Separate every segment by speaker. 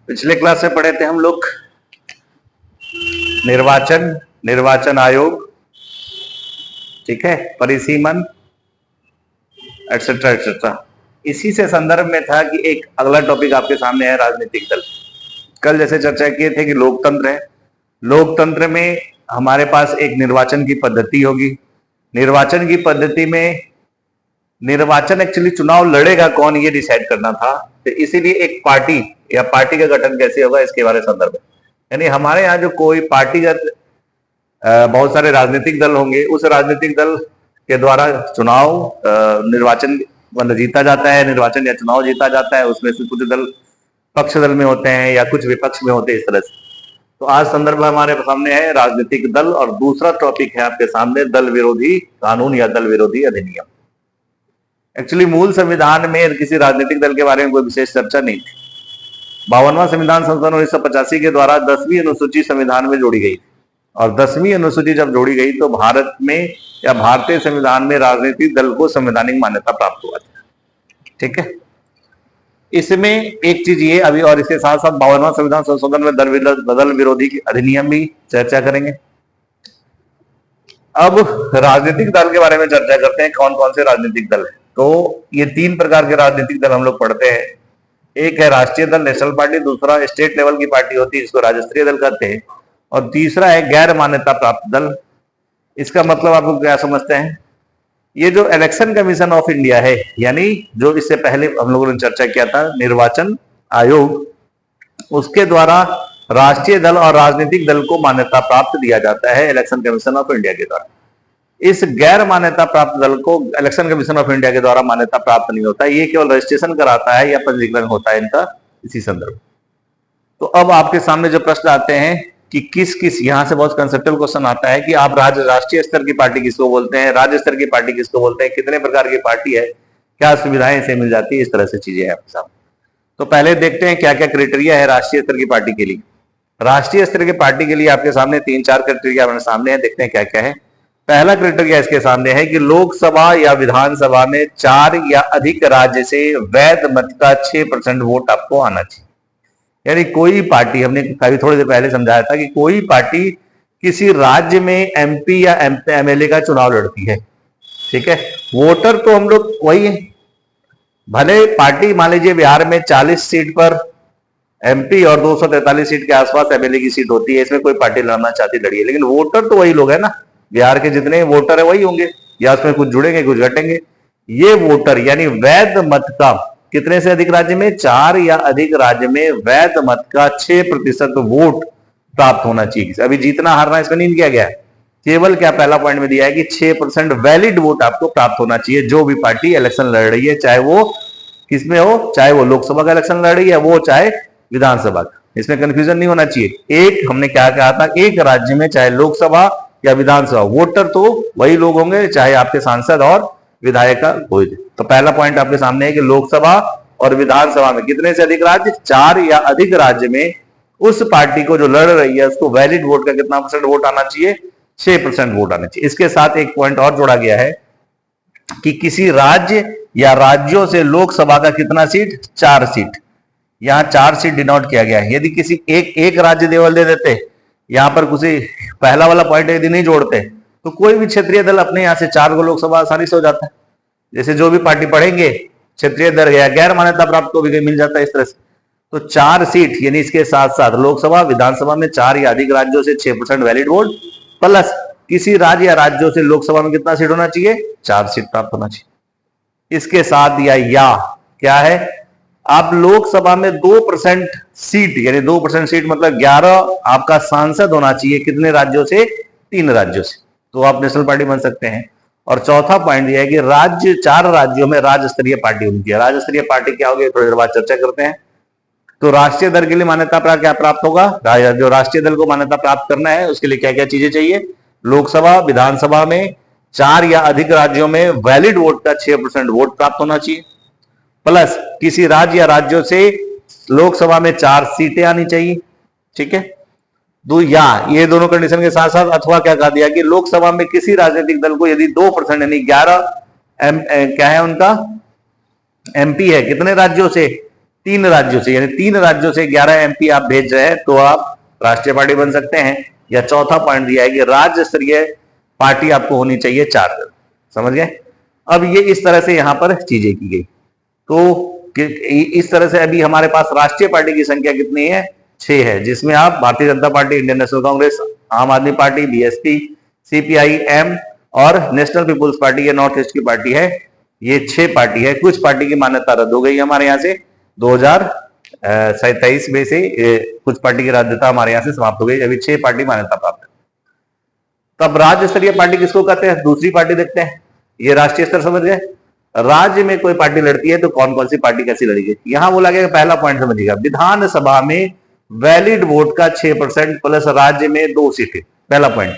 Speaker 1: पिछले क्लास में पढ़े थे हम लोग निर्वाचन, निर्वाचन आयोग, ठीक है, परिसीमन एटसेट्रा एटसेट्रा। इसी से संदर्भ में था कि एक अगला टॉपिक आपके सामने है राजनीतिक दल। कल जैसे चर्चा किए थे कि लोकतंत्र है, लोकतंत्र में हमारे पास एक निर्वाचन की पद्धति होगी। निर्वाचन की पद्धति में निर्वाचन एक्चुअली चुनाव लड़ेगा कौन ये डिसाइड करना था, तो इसीलिए एक पार्टी या पार्टी का गठन कैसे होगा इसके बारे में संदर्भ है। यानी हमारे यहाँ जो कोई पार्टीगत बहुत सारे राजनीतिक दल होंगे, उस राजनीतिक दल के द्वारा चुनाव निर्वाचन मतलब जीता जाता है, निर्वाचन या चुनाव जीता जाता है। उसमें से कुछ दल पक्ष दल में होते हैं या कुछ विपक्ष में होते हैं, इस तरह से। तो आज संदर्भ हमारे सामने है राजनीतिक दल, और दूसरा टॉपिक है आपके सामने दल विरोधी कानून या दल विरोधी अधिनियम। एक्चुअली मूल संविधान में किसी राजनीतिक दल के बारे में कोई विशेष चर्चा नहीं थी। 52वां संविधान संशोधन 1985 के द्वारा 10वीं अनुसूची संविधान में जोड़ी गई, और 10वीं अनुसूची जब जोड़ी गई तो भारत में या भारतीय संविधान में राजनीतिक दल को संवैधानिक मान्यता प्राप्त हुआ था, ठीक है। इसमें एक चीज ये अभी, और इसके साथ साथ 52वां संविधान संशोधन में दल विरोधी अधिनियम भी चर्चा करेंगे। अब राजनीतिक दल के बारे में चर्चा करते हैं, कौन कौन से राजनीतिक दल है। तो ये 3 प्रकार के राजनीतिक दल हम लोग पढ़ते हैं। एक है राष्ट्रीय दल, नेशनल पार्टी, दूसरा स्टेट लेवल की पार्टी होती है, इसको राज्य स्तरीय दल कहते हैं, और तीसरा है गैर मान्यता प्राप्त दल। इसका मतलब आप लोग क्या समझते हैं? ये जो इलेक्शन कमीशन ऑफ इंडिया है, यानी जो इससे पहले हम लोगों ने चर्चा किया था निर्वाचन आयोग, उसके द्वारा राष्ट्रीय दल और राजनीतिक दल को मान्यता प्राप्त दिया जाता है इलेक्शन कमीशन ऑफ इंडिया के द्वारा। इस गैर मान्यता प्राप्त दल को इलेक्शन कमीशन ऑफ इंडिया के द्वारा मान्यता प्राप्त नहीं होता, ये केवल रजिस्ट्रेशन कराता है या पंजीकरण होता है इनका, इसी संदर्भ। तो अब आपके सामने जो प्रश्न आते हैं कि किस किस, यहां से बहुत कंसेप्चुअल क्वेश्चन आता है कि आप राष्ट्रीय स्तर की पार्टी किसको बोलते हैं, राज्य स्तर की पार्टी किसको बोलते हैं, कितने प्रकार की पार्टी है, क्या सुविधाएं इसे मिल जाती है, इस तरह से चीजें हैं आपके सामने। तो पहले देखते हैं क्या क्या क्राइटेरिया है राष्ट्रीय स्तर की पार्टी के लिए। राष्ट्रीय स्तर की पार्टी के लिए आपके सामने 3-4 क्राइटेरिया हमारे सामने है, देखते हैं क्या क्या है। पहला क्राइटेरिया इसके सामने है कि लोकसभा या विधानसभा में 4 या अधिक राज्य से वैध मत का 6% वोट आपको आना चाहिए। यानी कोई पार्टी, हमने थोड़ी देर पहले समझाया था कि कोई पार्टी किसी राज्य में एमपी या एमएलए का चुनाव लड़ती है, ठीक है। वोटर तो हम लोग वही है, भले पार्टी मान लीजिए बिहार में 40 सीट पर एमपी और 243 सीट के आसपास एमएलए की सीट होती है, इसमें कोई पार्टी लड़ना चाहती लड़ी है, लेकिन वोटर तो वही लोग है ना, बिहार के जितने वोटर है वही होंगे, या उसमें कुछ जुड़ेंगे कुछ घटेंगे। ये वोटर यानी वैध मत का कितने से अधिक राज्य में, 4 या अधिक राज्य में वैध मत का 6% वोट प्राप्त होना चाहिए। अभी जीतना हारना इसमें नहीं किया गया है, केवल क्या पहला पॉइंट में दिया है कि 6% वैलिड वोट आपको प्राप्त होना चाहिए जो भी पार्टी इलेक्शन लड़ रही है, चाहे वो किसमें हो, चाहे वो लोकसभा का इलेक्शन लड़ रही है, वो चाहे विधानसभा का। इसमें कंफ्यूजन नहीं होना चाहिए। एक हमने क्या कहा था, एक राज्य में चाहे लोकसभा या विधानसभा, वोटर तो वही लोग होंगे चाहे आपके सांसद और विधायक का कोई। तो पहला पॉइंट आपके सामने है कि लोकसभा और विधानसभा में कितने से अधिक राज्य, 4 या अधिक राज्य में उस पार्टी को जो लड़ रही है उसको वैलिड वोट का कितना % वोट आना चाहिए, 6% वोट आना चाहिए। इसके साथ एक पॉइंट और जोड़ा गया है कि किसी राज्य या राज्यों से लोकसभा का कितना सीट, 4 सीट। यहां 4 सीट डिनोट किया गया है। यदि किसी एक राज्य देवल दे देते, यहां पर किसी पहला वाला पॉइंट यदि नहीं जोड़ते, तो कोई भी क्षेत्रीय दल अपने यहां से 4 को लोकसभा आसानी से हो जाता है। जैसे जो भी पार्टी पढ़ेंगे क्षेत्रीय दल या गैर मान्यता प्राप्त को भी मिल जाता है इस तरह से। तो 4 सीट यानी इसके साथ साथ लोकसभा विधानसभा में 4 या अधिक राज्यों से 6% वैलिड वोट, प्लस किसी राज्य या राज्यों से लोकसभा में कितना सीट होना चाहिए, 4 सीट प्राप्त होना चाहिए। इसके साथ या क्या है, आप लोकसभा में 2% सीट, यानी 2% सीट मतलब 11 आपका सांसद होना चाहिए, कितने राज्यों से, 3 राज्यों से, तो आप नेशनल पार्टी बन सकते हैं। और चौथा पॉइंट यह है कि राज्य 4 राज्यों में राज्य स्तरीय पार्टी होनी चाहिए। राज्य स्तरीय पार्टी क्या होगी, थोड़ी देर बाद चर्चा करते हैं। तो राष्ट्रीय दल के लिए मान्यता क्या प्राप्त होगा, जो राष्ट्रीय दल को मान्यता प्राप्त करना है उसके लिए क्या क्या चीजें चाहिए, लोकसभा विधानसभा में 4 या अधिक राज्यों में वैलिड वोट का 6% वोट प्राप्त होना चाहिए, प्लस किसी राज्य या राज्यों से लोकसभा में 4 सीटें आनी चाहिए, ठीक है। या ये दोनों कंडीशन के साथ साथ अथवा क्या कहा दिया कि लोकसभा में किसी राजनीतिक दल को यदि 2% यानी 11 क्या है उनका एमपी है, कितने राज्यों से, 3 राज्यों से, यानी 3 राज्यों से 11 एमपी आप भेज रहे हैं तो आप राष्ट्रीय पार्टी बन सकते हैं। या चौथा पॉइंट दिया है कि राज्य स्तरीय पार्टी आपको होनी चाहिए 4। समझ गए? अब ये इस तरह से यहां पर चीजें की गई। तो इस तरह से अभी हमारे पास राष्ट्रीय पार्टी की संख्या कितनी है? 6 है, जिसमें आप Bharatiya Janata party, Indian national Congress, आम आदमी पार्टी, बीएसपी, सीपीआई-एम और नेशनल पीपुल्स पार्टी, ये नॉर्थ ईस्ट की पार्टी है। ये 6 पार्टी है। कुछ पार्टी की मान्यता रद्द हो गई हमारे यहाँ से 2027 में से, कुछ पार्टी की राजनीतिता हमारे यहाँ से समाप्त हो गई। अभी 6 पार्टी मान्यता प्राप्त है। तब राज्य स्तरीय पार्टी किसको कहते हैं? दूसरी पार्टी देखते हैं। ये राष्ट्रीय स्तर समझ गए। राज्य में कोई पार्टी लड़ती है तो कौन कौन सी पार्टी कैसी लड़ेगी? यहां बोला गया पहला पॉइंट समझिएगा, विधानसभा में वैलिड वोट का 6% प्लस राज्य में 2 सीटें। पहला पॉइंट,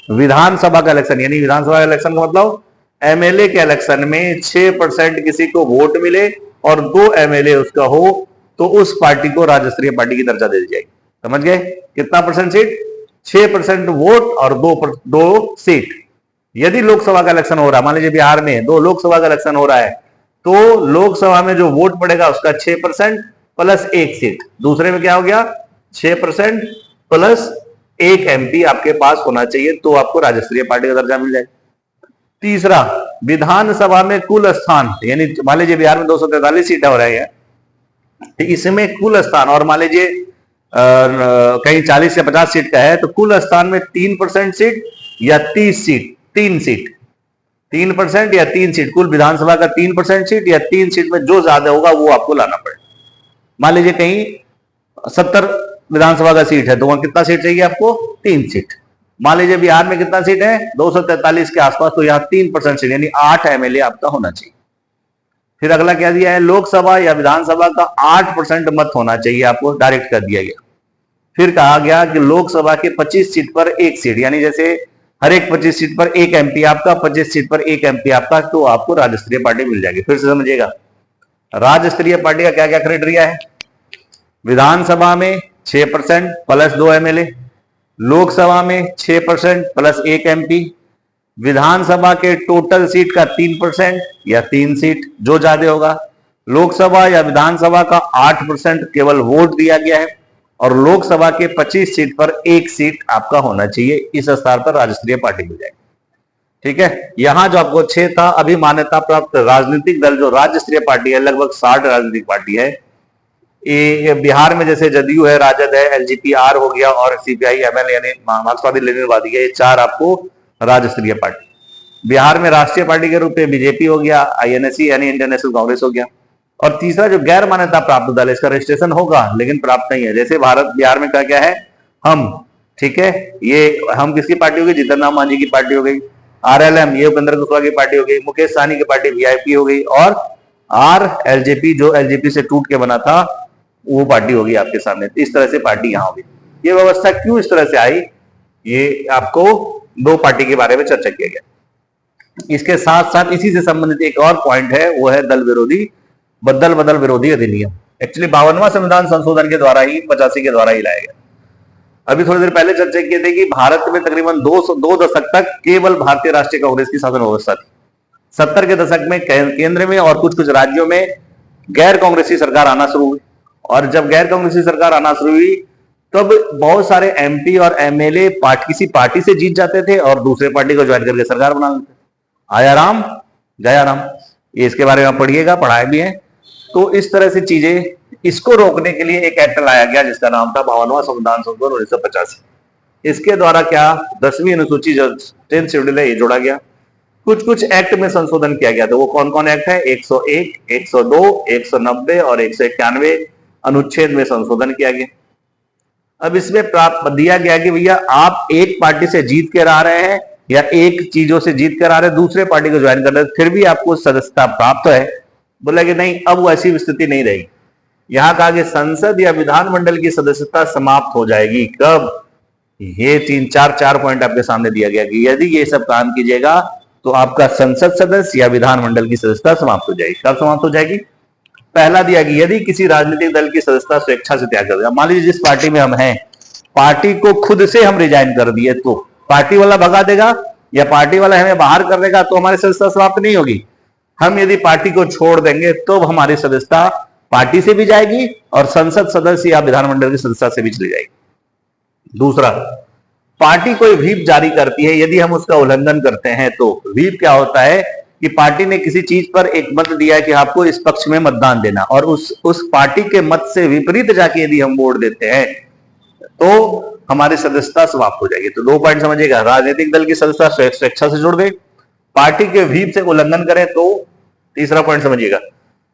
Speaker 1: विधानसभा का इलेक्शन, यानी विधानसभा का इलेक्शन का मतलब एमएलए के इलेक्शन में 6% किसी को वोट मिले और 2 एमएलए उसका हो तो उस पार्टी को राज्य स्तरीय पार्टी की दर्जा दे दी जाएगी। समझ गए? कितना परसेंट सीट? 6% वोट और 2 सीट। यदि लोकसभा का इलेक्शन हो रहा है, मान लीजिए बिहार में 2 लोकसभा का इलेक्शन हो रहा है, तो लोकसभा में जो वोट पड़ेगा उसका 6% प्लस 1 सीट। दूसरे में क्या हो गया? 6% प्लस 1 एमपी आपके पास होना चाहिए तो आपको राज्य स्तरीय पार्टी का दर्जा मिल जाएगा। तीसरा, विधानसभा में कुल स्थान, यानी मान लीजिए बिहार में 243 सीटें हो रही है, तो इसमें कुल स्थान, और मान लीजिए कहीं 40 से 50 सीट का है, तो कुल स्थान में 3% सीट या 30 सीट, 3 सीट, 3% या 3 सीट, कुल विधानसभा का 3% सीट या 3 सीट में जो ज्यादा होगा वो आपको लाना पड़ेगा। मान लीजिए कहीं 70 विधानसभा का सीट है तो वहां कितना सीट चाहिए आपको? 3 सीट। मान लीजिए बिहार में कितना सीट है? 243 के आसपास, तो यहाँ 3% सीट, यानी 8 एमएलए आपका होना चाहिए। फिर अगला क्या दिया है? लोकसभा या विधानसभा का 8% मत होना चाहिए आपको, डायरेक्ट कर दिया गया। फिर कहा गया कि लोकसभा के 25 सीट पर 1 सीट, यानी जैसे हर एक 25 सीट पर 1 एमपी आपका, 25 सीट पर 1 एमपी आपका, तो आपको राज्य स्तरीय पार्टी मिल जाएगी। फिर से समझिएगा, राज्य स्तरीय पार्टी का क्या क्या क्राइटेरिया है? विधानसभा में 6% प्लस 2 एमएलए, लोकसभा में 6% प्लस 1 एमपी, विधानसभा के टोटल सीट का 3% या 3 सीट जो ज्यादा होगा, लोकसभा या विधानसभा का 8% केवल वोट दिया गया है, और लोकसभा के 25 सीट पर 1 सीट आपका होना चाहिए। इस स्तर पर राज्य स्तरीय पार्टी मिल जाएगी। ठीक है, यहां जो आपको 6 था, अभी मान्यता प्राप्त राजनीतिक दल जो राज्य स्तरीय पार्टी है, लगभग 60 राजनीतिक पार्टी है। ये बिहार में जैसे जदयू है, राजद है, एलजीपी-आर हो गया और सीपीआई-एमएल यानी मार्क्सवादी लेनिनवादी है, ये 4 आपको राज्य स्तरीय पार्टी। बिहार में राष्ट्रीय पार्टी के रूप में बीजेपी हो गया, आईएनसी यानी इंडियन नेशनल कांग्रेस हो गया। और तीसरा जो गैर मान्यता प्राप्त दल है, इसका रजिस्ट्रेशन होगा लेकिन प्राप्त नहीं है। जैसे बिहार में क्या है? हम, ठीक है, ये हम किसकी पार्टी हो गई? जीतन राम मांझी की पार्टी हो गई। आरएलएम, ये उपेंद्र कुशवाहा की पार्टी हो गई। मुकेश सहनी की पार्टी वीआईपी हो गई। और आरएलजेपी जो एलजेपी से टूट के बना था वो पार्टी होगी आपके सामने। इस तरह से पार्टी यहां होगी। ये व्यवस्था क्यों इस तरह से आई, ये आपको 2 पार्टी के बारे में चर्चा किया गया। इसके साथ साथ इसी से संबंधित एक और पॉइंट है, वो है दल विरोधी बदल विरोधी अधिनियम। एक्चुअली 52वां संविधान संशोधन के द्वारा ही 85 के द्वारा ही लाया गया। अभी थोड़ी देर पहले चर्चा किए थे कि भारत में तकरीबन 2 दशक तक केवल भारतीय राष्ट्रीय कांग्रेस की शासन व्यवस्था थी। 70 के दशक में केंद्र में और कुछ कुछ राज्यों में गैर कांग्रेसी सरकार आना शुरू हुई, और जब गैर कांग्रेसी सरकार आना शुरू हुई तब बहुत सारे एमपी और एमएलए किसी पार्टी से जीत जाते थे और दूसरे पार्टी को ज्वाइन करके सरकार बना लेते। आया राम जया राम, ये इसके बारे में पढ़िएगा, पढ़ाए भी है। तो इस तरह से चीजें, इसको रोकने के लिए एक एक्ट लाया गया जिसका नाम था 52वां संविधान संशोधन 1985। इसके द्वारा क्या 10वीं अनुसूची जो 10th शेड्यूल है ये जोड़ा गया। कुछ कुछ एक्ट में संशोधन किया गया। तो वो कौन कौन एक्ट है? 101, 102, 190 और 191 अनुच्छेद में संशोधन किया गया। अब इसमें प्राप्त दिया गया कि भैया आप एक पार्टी से जीत कर आ रहे हैं या एक चीजों से जीत कर आ रहे हैं, दूसरे पार्टी को ज्वाइन कर रहे हैं, फिर भी आपको सदस्यता प्राप्त है। बोला कि नहीं, अब वैसी स्थिति नहीं रहेगी। यहां कहा कि संसद या विधानमंडल की सदस्यता समाप्त हो जाएगी। कब? ये 3-4 पॉइंट आपके सामने दिया गया कि यदि ये सब काम कीजिएगा तो आपका संसद सदस्य या विधानमंडल की सदस्यता समाप्त हो जाएगी। कब समाप्त हो जाएगी? पहला दिया कि यदि किसी राजनीतिक दल की सदस्यता स्वेच्छा से त्याग कर दिया। मान लीजिए जिस पार्टी में हम हैं, पार्टी को खुद से हम रिजाइन कर दिए, तो पार्टी वाला भगा देगा या पार्टी वाला हमें बाहर कर देगा तो हमारी सदस्यता समाप्त नहीं होगी। हम यदि पार्टी को छोड़ देंगे तो हमारी सदस्यता पार्टी से भी जाएगी और संसद सदस्य या विधानमंडल की सदस्यता से भी चली जाएगी। दूसरा, पार्टी कोई व्हीप जारी करती है, यदि हम उसका उल्लंघन करते हैं तो व्हीप क्या होता है कि पार्टी ने किसी चीज पर एक मत दिया है कि आपको इस पक्ष में मतदान देना, और उस पार्टी के मत से विपरीत जाके यदि हम वोट देते हैं तो हमारी सदस्यता समाप्त हो जाएगी। तो 2 पॉइंट समझिएगा, राजनीतिक दल की सदस्यता स्वेच्छा से जोड़ गई, पार्टी के व्हीप से उल्लंघन करें तो तीसरा पॉइंट समझिएगा,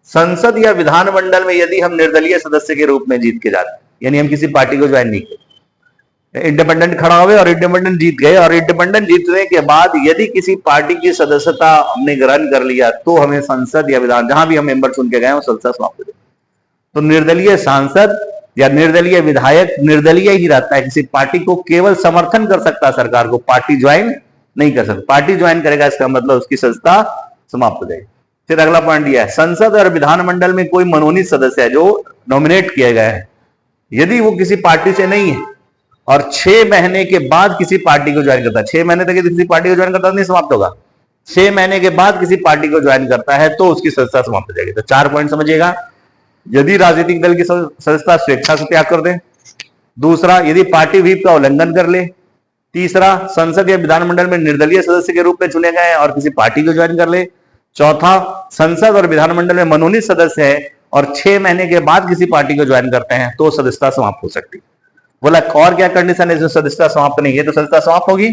Speaker 1: संसद या विधानमंडल में यदि हम निर्दलीय सदस्य के रूप में जीत के जाते, यानी हम किसी पार्टी को ज्वाइन नहीं किए, इंडिपेंडेंट खड़ा हुए और इंडिपेंडेंट जीत गए, और इंडिपेंडेंट जीतने के बाद यदि किसी पार्टी की सदस्यता हमने ग्रहण कर लिया तो हमें संसद या विधान, जहां भी हम मेंबर चुन के गए वो सदस्यता समाप्त हो जाए। तो निर्दलीय सांसद या निर्दलीय विधायक निर्दलीय ही रहता है, किसी पार्टी को केवल समर्थन कर सकता है सरकार को, पार्टी ज्वाइन नहीं कर सकता। पार्टी ज्वाइन करेगा इसका मतलब उसकी सदस्यता समाप्त हो जाएगी। फिर अगला पॉइंट दिया है, संसद और विधानमंडल में कोई मनोनीत सदस्य है जो नॉमिनेट किए गए हैं, यदि वो किसी पार्टी से नहीं है और 6 महीने के बाद किसी पार्टी को ज्वाइन करता है, 6 महीने तक यदि किसी पार्टी को ज्वाइन करता है नहीं समाप्त होगा, 6 महीने के बाद किसी पार्टी को ज्वाइन करता है तो उसकी सदस्यता समाप्त हो जाएगी। तो 4 पॉइंट समझिएगा, यदि राजनीतिक दल की सदस्यता स्वेच्छा से त्याग कर दे, दूसरा यदि पार्टी व्हीप का उल्लंघन कर ले, तीसरा संसद या विधानमंडल में निर्दलीय सदस्य के रूप में चुने गए और किसी पार्टी को ज्वाइन कर ले, चौथा संसद और विधानमंडल में मनोनीत सदस्य है और 6 महीने के बाद किसी पार्टी को ज्वाइन करते हैं तो सदस्यता समाप्त हो सकती है। बोला और क्या कंडीशन है जिसमें सदस्यता समाप्त नहीं है तो सदस्यता समाप्त होगी?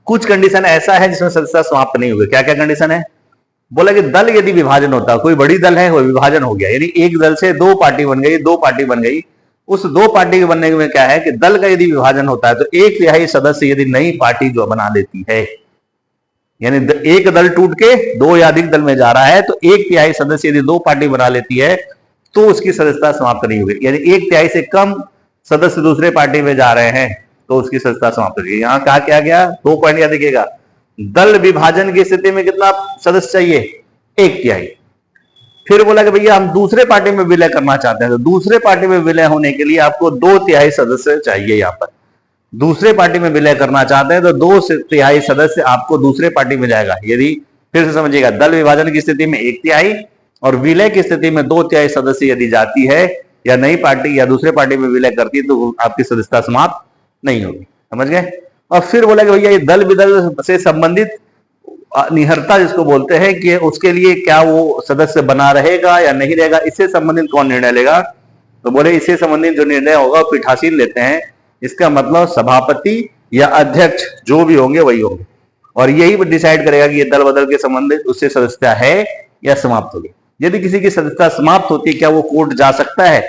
Speaker 1: कुछ कंडीशन ऐसा है जिसमें सदस्यता समाप्त नहीं होगी। क्या क्या कंडीशन है? बोला कि दल यदि विभाजन होता, कोई बड़ी दल है वो विभाजन हो गया, यानी एक दल से 2 पार्टी बन गई, 2 पार्टी बन गई, उस 2 पार्टी के बनने में क्या है कि दल का यदि विभाजन होता है तो 1/3 सदस्य यदि नई पार्टी जो बना लेती है, यानी एक दल टूट के 2 या अधिक दल में जा रहा है तो 1/3 सदस्य यदि 2 पार्टी बना लेती है तो उसकी सदस्यता समाप्त नहीं होगी। यानी 1/3 से कम सदस्य दूसरे पार्टी में जा रहे हैं तो उसकी सदस्यता समाप्त होगी। यहां कहा क्या गया, 2 पॉइंट याद रखिएगा, दल विभाजन की स्थिति में कितना सदस्य चाहिए? 1/3। फिर बोला कि भैया हम दूसरे पार्टी में विलय करना चाहते हैं तो दूसरे पार्टी में विलय होने के लिए आपको 2/3 सदस्य चाहिए। यहां पर दूसरे पार्टी में विलय करना चाहते हैं तो 2/3 सदस्य आपको दूसरे पार्टी में जाएगा। यदि फिर से समझिएगा, दल विभाजन की स्थिति में 1/3 और विलय की स्थिति में 2/3 सदस्य यदि जाती है या नई पार्टी या दूसरे पार्टी में विलय करती है तो आपकी सदस्यता समाप्त नहीं होगी। समझ गए? और फिर बोला कि भैया ये दल विदल से संबंधित निहरता जिसको बोलते हैं कि उसके लिए क्या वो सदस्य बना रहेगा या नहीं रहेगा, इससे संबंधित कौन निर्णय लेगा? तो बोले इससे संबंधित जो निर्णय होगा वो पीठासीन लेते हैं। इसका मतलब सभापति या अध्यक्ष जो भी होंगे वही होंगे और यही डिसाइड करेगा कि ये दल बदल के संबंधित उससे सदस्यता है या समाप्त होगी। यदि किसी की सदस्यता समाप्त होती है क्या वो कोर्ट जा सकता है?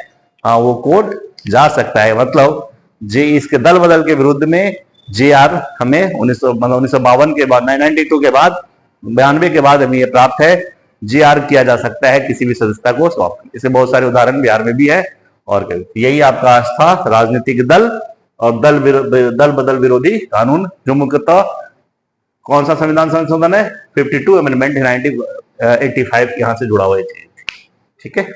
Speaker 1: हाँ, वो कोर्ट जा सकता है। मतलब इसके दल बदल के विरुद्ध में JR हमें 1952 के बाद 1992 के बाद 92 के बाद हमें ये प्राप्त है, JR किया जा सकता है किसी भी सदस्यता को समाप्त। इससे बहुत सारे उदाहरण बिहार में भी है। और यही आपका आज था राजनीतिक दल और दल बदल विरोधी कानून, जो मुख्यतः कौन सा संविधान संशोधन है? 52 अमेंडमेंट 1985 यहां से जुड़ा हुआ है। ठीक है।